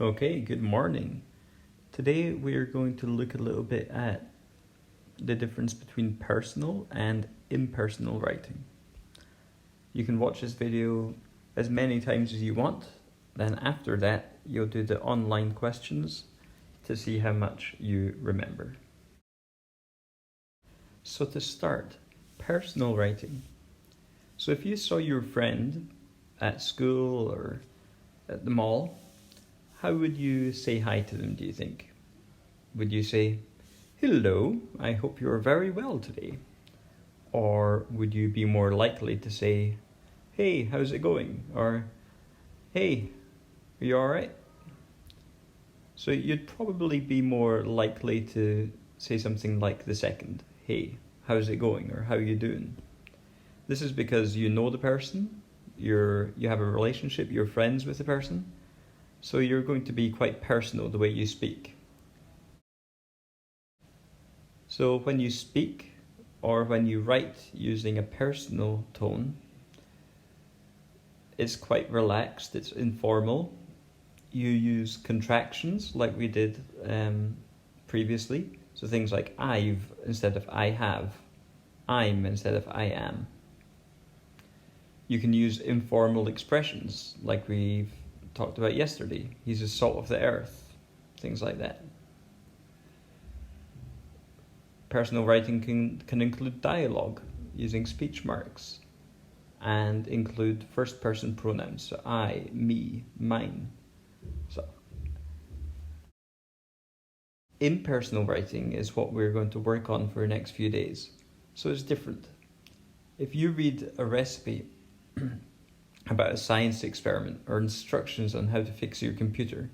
Okay, good morning. Today we are going to look a little bit at the difference between personal and impersonal writing. You can watch this video as many times as you want, then after that you'll do the online questions to see how much you remember. So to start, personal writing. So if you saw your friend at school or at the mall, how would you say hi to them, do you think? Would you say, "Hello, I hope you're very well today"? Or would you be more likely to say, "Hey, how's it going?" Or, "Hey, are you alright?" So you'd probably be more likely to say something like the second, "Hey, how's it going?" or "How you doing?" This is because you know the person, you have a relationship, you're friends with the person, so you're going to be quite personal the way you speak. So when you speak or when you write using a personal tone, it's quite relaxed, it's informal. You use contractions like we did previously. So things like I've instead of I have, I'm instead of I am. You can use informal expressions like we've talked about yesterday. He's the salt of the earth, things like that. Personal writing can include dialogue using speech marks and include first person pronouns, so I, me, mine. So impersonal writing is what we're going to work on for the next few days. So it's different. If you read a recipe about a science experiment or instructions on how to fix your computer,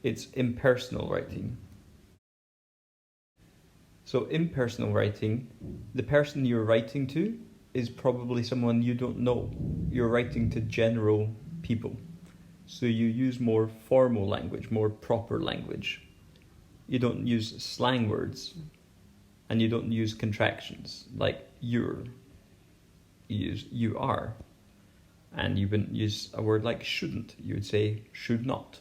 it's impersonal writing. So impersonal writing, the person you're writing to is probably someone you don't know. You're writing to general people. So you use more formal language, more proper language. You don't use slang words and you don't use contractions like you're. You use you are. And you wouldn't use a word like shouldn't. You would say should not.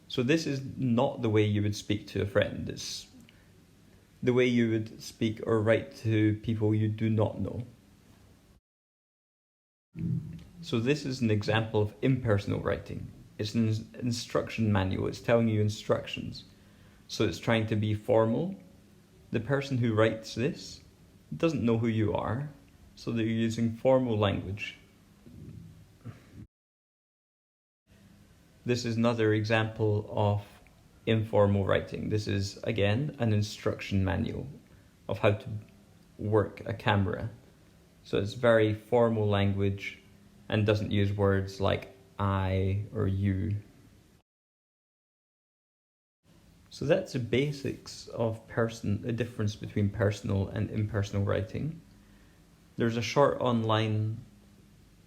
So this is not the way you would speak to a friend. It's the way you would speak or write to people you do not know. So this is an example of impersonal writing. It's an instruction manual. It's telling you instructions. So it's trying to be formal. The person who writes this doesn't know who you are, so they're using formal language. This is another example of informal writing. This is, again, an instruction manual of how to work a camera. So it's very formal language and doesn't use words like I or you. So that's the basics of the difference between personal and impersonal writing. There's a short online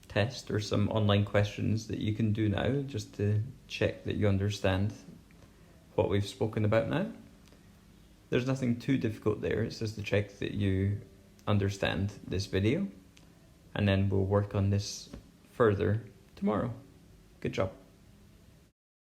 test or some online questions that you can do now just to check that you understand what we've spoken about now. There's nothing too difficult there, it's just to check that you understand this video, and then we'll work on this further tomorrow. Good job.